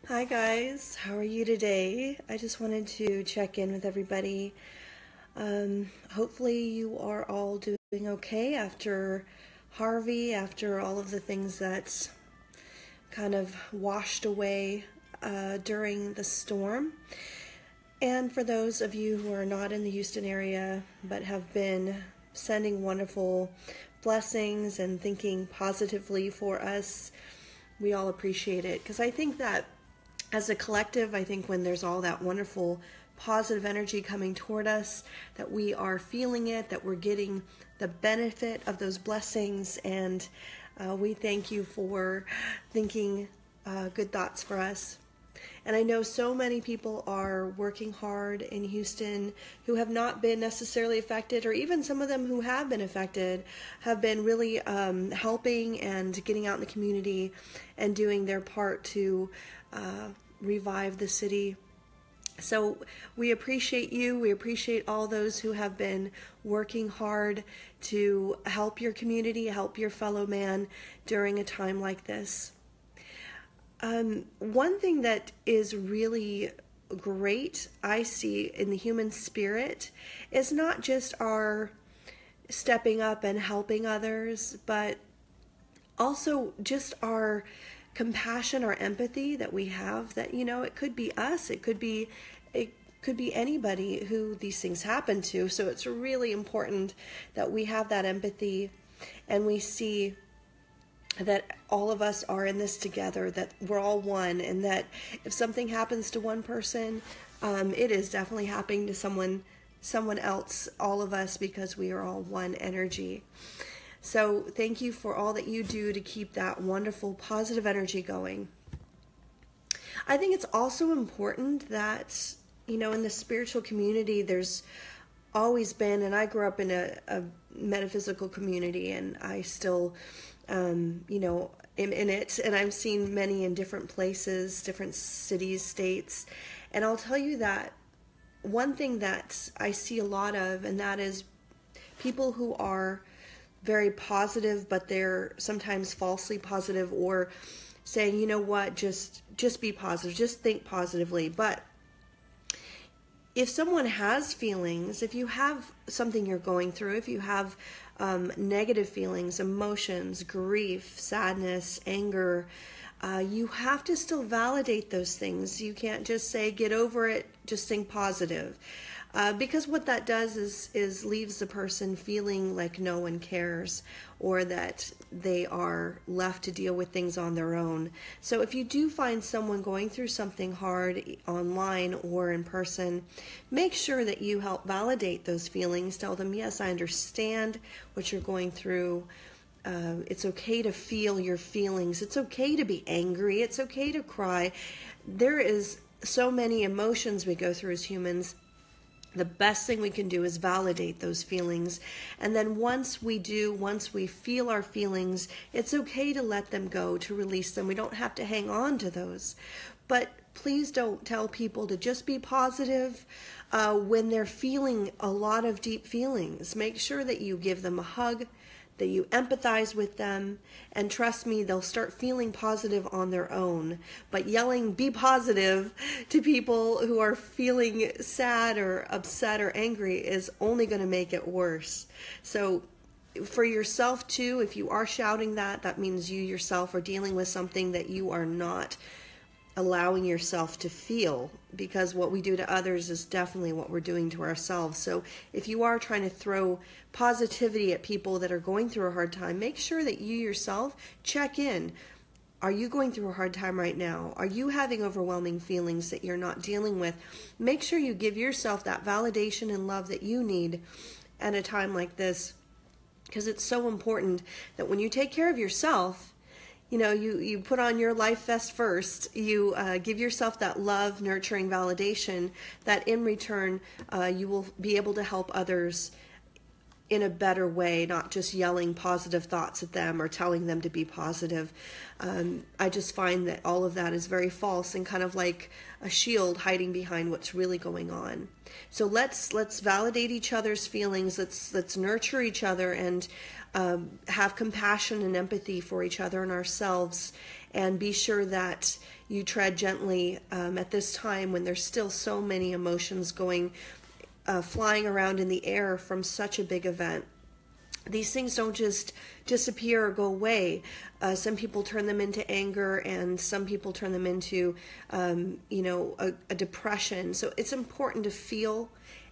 Hi guys, how are you today? I just wanted to check in with everybody. Hopefully you are all doing okay after Harvey, after all of the things that's kind of washed away during the storm. And for those of you who are not in the Houston area but have been sending wonderful blessings and thinking positively for us, we all appreciate it. Because I think that as a collective, I think when there's all that wonderful positive energy coming toward us, that we are feeling it, that we're getting the benefit of those blessings, and we thank you for thinking good thoughts for us. And I know so many people are working hard in Houston who have not been necessarily affected, or even some of them who have been affected have been really helping and getting out in the community and doing their part to revive the city. So we appreciate you. We appreciate all those who have been working hard to help your community, help your fellow man during a time like this. One thing that is really great I see in the human spirit is not just our stepping up and helping others, but also just our compassion, our empathy that we have, that, you know, it could be us, it could be anybody who these things happen to. So it's really important that we have that empathy and we see that all of us are in this together, that we're all one, and that if something happens to one person, it is definitely happening to someone else, all of us, because we are all one energy. So thank you for all that you do to keep that wonderful positive energy going. I think it's also important that, you know, in the spiritual community, there's always been, and I grew up in a metaphysical community, and I still you know, am in it, and I've seen many in different places, different cities, states, and I'll tell you that one thing that I see a lot of, and that is people who are very positive, but they're sometimes falsely positive, or saying, you know what, just be positive, just think positively. But if someone has feelings, if you have something you're going through, if you have negative feelings, emotions, grief, sadness, anger, you have to still validate those things. You can't just say, get over it, just think positive. Because what that does is leaves the person feeling like no one cares, or that they are left to deal with things on their own. So if you do find someone going through something hard online or in person, make sure that you help validate those feelings. Tell them, yes, I understand what you're going through. It's okay to feel your feelings. It's okay to be angry. It's okay to cry. There is so many emotions we go through as humans. The best thing we can do is validate those feelings. And then once we feel our feelings, it's okay to let them go, to release them. We don't have to hang on to those. But please don't tell people to just be positive when they're feeling a lot of deep feelings. Make sure that you give them a hug, that you empathize with them, and trust me, they'll start feeling positive on their own. But yelling, be positive, to people who are feeling sad or upset or angry is only going to make it worse. So for yourself too, if you are shouting that, that means you yourself are dealing with something that you are not allowing yourself to feel, because what we do to others is definitely what we're doing to ourselves. So if you are trying to throw positivity at people that are going through a hard time, make sure that you yourself check in. Are you going through a hard time right now? Are you having overwhelming feelings that you're not dealing with? Make sure you give yourself that validation and love that you need at a time like this, because it's so important that when you take care of yourself, you know, you put on your life vest first, you give yourself that love, nurturing validation, that in return you will be able to help others in a better way, not just yelling positive thoughts at them or telling them to be positive. I just find that all of that is very false and kind of like a shield hiding behind what's really going on. So let's validate each other's feelings. Let's nurture each other and have compassion and empathy for each other and ourselves, and be sure that you tread gently at this time when there's still so many emotions going flying around in the air from such a big event. These things don't just disappear or go away. Some people turn them into anger, and some people turn them into, a depression. So it's important to feel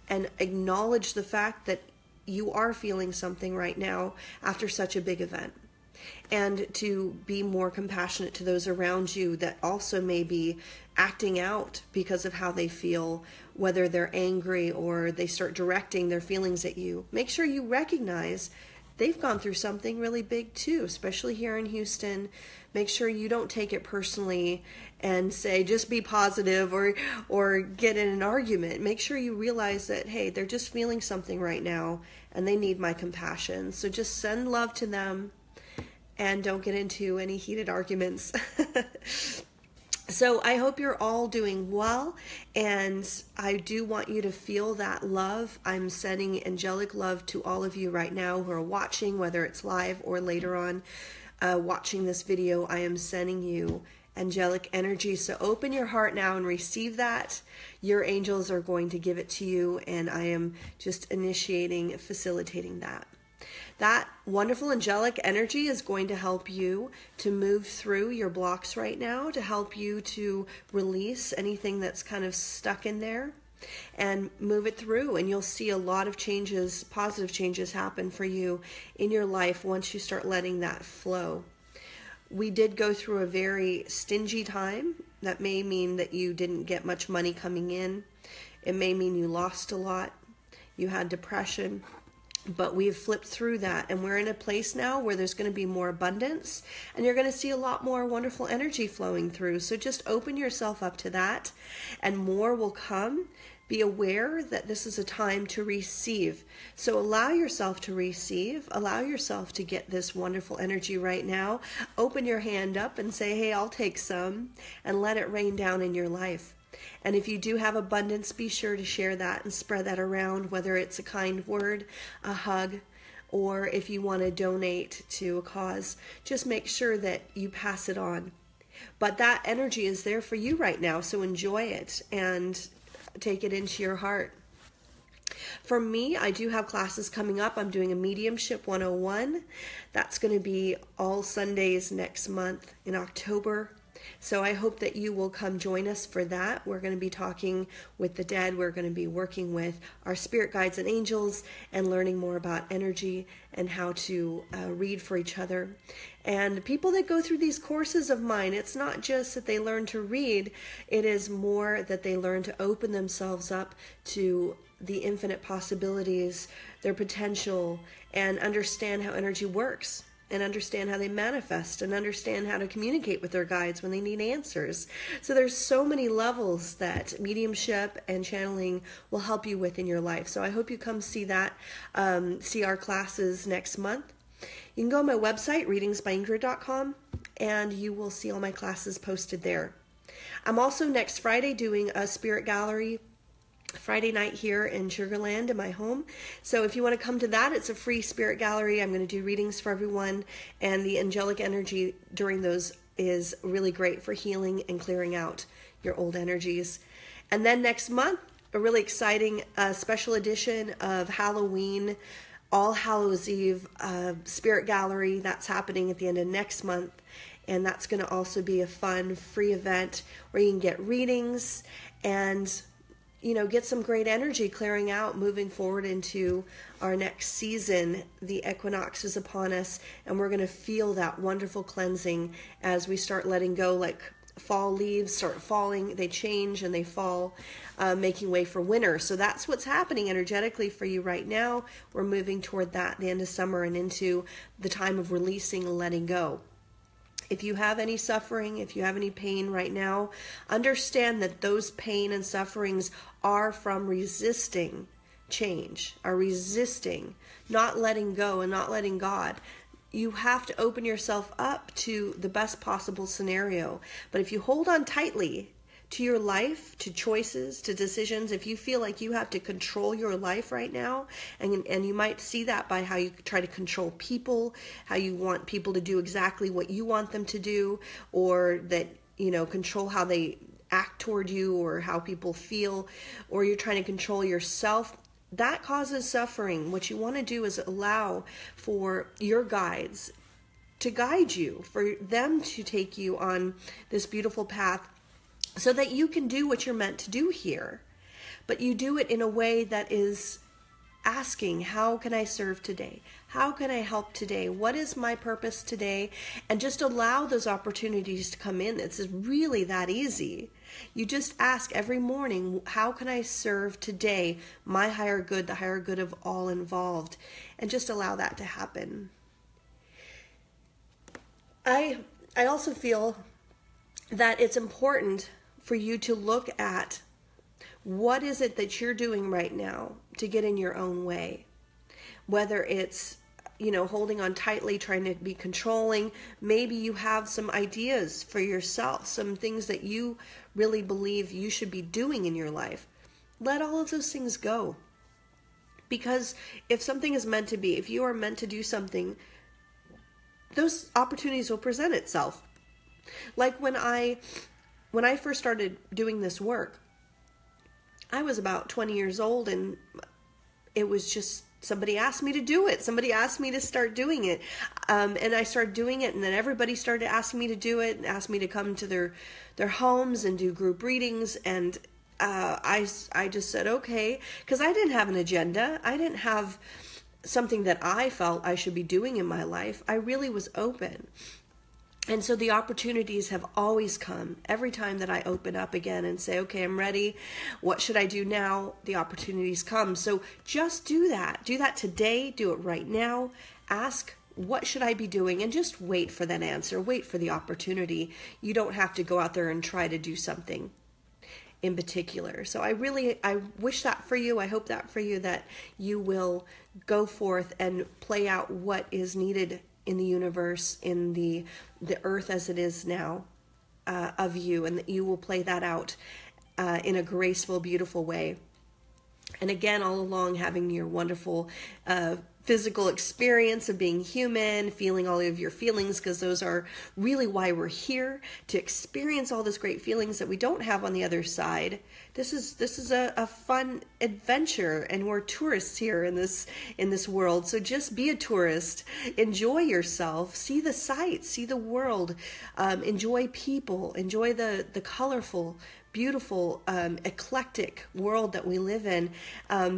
and acknowledge the fact that you are feeling something right now after such a big event, and to be more compassionate to those around you that also may be acting out because of how they feel, whether they're angry or they start directing their feelings at you. Make sure you recognize they've gone through something really big too, especially here in Houston. Make sure you don't take it personally and say, just be positive or get in an argument. Make sure you realize that, hey, they're just feeling something right now and they need my compassion. So just send love to them and don't get into any heated arguments. So I hope you're all doing well, and I do want you to feel that love. I'm sending angelic love to all of you right now who are watching, whether it's live or later on watching this video. I am sending you angelic energy. So open your heart now and receive that. Your angels are going to give it to you, and I am just initiating, facilitating that. That wonderful angelic energy is going to help you to move through your blocks right now, to help you to release anything that's kind of stuck in there and move it through. And you'll see a lot of changes, positive changes happen for you in your life once you start letting that flow. We did go through a very stingy time. That may mean that you didn't get much money coming in. It may mean you lost a lot. You had depression. But we've flipped through that, and we're in a place now where there's going to be more abundance, and you're going to see a lot more wonderful energy flowing through. So just open yourself up to that, and more will come. Be aware that this is a time to receive. So allow yourself to receive. Allow yourself to get this wonderful energy right now. Open your hand up and say, hey, I'll take some, and let it rain down in your life. And if you do have abundance, be sure to share that and spread that around, whether it's a kind word, a hug, or if you want to donate to a cause. Just make sure that you pass it on. But that energy is there for you right now, so enjoy it and take it into your heart. For me, I do have classes coming up. I'm doing a Mediumship 101. That's going to be all Sundays next month in October. So I hope that you will come join us for that. We're going to be talking with the dead. We're going to be working with our spirit guides and angels and learning more about energy and how to read for each other. And people that go through these courses of mine, it's not just that they learn to read. It is more that they learn to open themselves up to the infinite possibilities, their potential, and understand how energy works, and understand how they manifest, and understand how to communicate with their guides when they need answers. So there's so many levels that mediumship and channeling will help you with in your life. So I hope you come see that, see our classes next month. You can go on my website, readingsbyingrid.com, and you will see all my classes posted there. I'm also next Friday doing a spirit gallery Friday night here in Sugarland in my home. So if you want to come to that, it's a free spirit gallery. I'm going to do readings for everyone, and the angelic energy during those is really great for healing and clearing out your old energies. And then next month, a really exciting special edition of Halloween, All Hallows Eve spirit gallery. That's happening at the end of next month. And that's going to also be a fun, free event where you can get readings and get some great energy clearing out, moving forward into our next season. The equinox is upon us, and we're going to feel that wonderful cleansing as we start letting go, like fall leaves start falling, they change and they fall, making way for winter. So that's what's happening energetically for you right now. We're moving toward that, the end of summer, and into the time of releasing and letting go. If you have any suffering, if you have any pain right now, understand that those pain and sufferings are from resisting change, are resisting, not letting go and not letting God, you have to open yourself up to the best possible scenario. But if you hold on tightly to your life, to choices, to decisions, if you feel like you have to control your life right now, and you might see that by how you try to control people, how you want people to do exactly what you want them to do, or that, control how they act toward you or how people feel, or you're trying to control yourself, that causes suffering. What you want to do is allow for your guides to guide you, for them to take you on this beautiful path so that you can do what you're meant to do here. But you do it in a way that is asking, how can I serve today? How can I help today? What is my purpose today? And just allow those opportunities to come in. It's really that easy. You just ask every morning, how can I serve today my higher good, the higher good of all involved? And just allow that to happen. I also feel that it's important for you to look at what is it that you're doing right now to get in your own way. Whether it's, holding on tightly, trying to be controlling. Maybe you have some ideas for yourself, some things that you really believe you should be doing in your life. Let all of those things go. Because if something is meant to be, if you are meant to do something, those opportunities will present itself. Like when I first started doing this work, I was about 20 years old, and it was just somebody asked me to do it. Somebody asked me to start doing it. And I started doing it, and then everybody started asking me to do it and asked me to come to their homes and do group readings. And I just said, okay, because I didn't have an agenda. I didn't have something that I felt I should be doing in my life. I really was open. And so the opportunities have always come every time that I open up again and say, okay, I'm ready. What should I do now? The opportunities come. So just do that. Do that today. Do it right now. Ask, what should I be doing? And just wait for that answer. Wait for the opportunity. You don't have to go out there and try to do something in particular. So I wish that for you. I hope that for you, that you will go forth and play out what is needed in the universe, in the earth as it is now, of you, and that you will play that out in a graceful, beautiful way. And again, all along having your wonderful physical experience of being human, feeling all of your feelings, because those are really why we're here, to experience all those great feelings that we don't have on the other side. This is a fun adventure, and we're tourists here in this world. So just be a tourist, enjoy yourself, see the sights, see the world, enjoy people, enjoy the colorful, beautiful, eclectic world that we live in,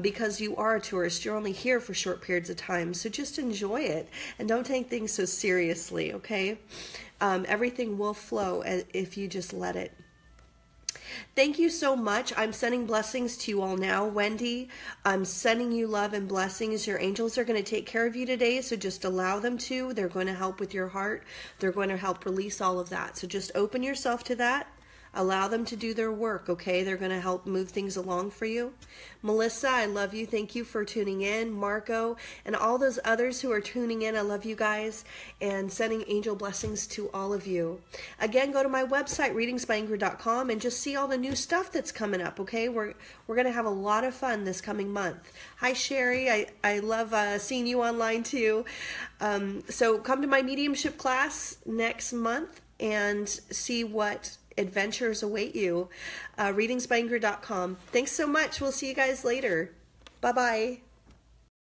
because you are a tourist. You're only here for short periods of time, so just enjoy it and don't take things so seriously, okay? Everything will flow if you just let it. Thank you so much. I'm sending blessings to you all now. Wendy, I'm sending you love and blessings. Your angels are going to take care of you today, so just allow them to. They're going to help with your heart. They're going to help release all of that. So just open yourself to that. Allow them to do their work, okay? They're going to help move things along for you. Melissa, I love you. Thank you for tuning in. Marco, and all those others who are tuning in, I love you guys, and sending angel blessings to all of you. Again, go to my website, readingsbyingrid.com, and just see all the new stuff that's coming up, okay? We're going to have a lot of fun this coming month. Hi, Sherry. I love seeing you online, too. So come to my mediumship class next month and see what adventures await you. Readingsbyingrid.com. Thanks so much. We'll see you guys later. Bye-bye.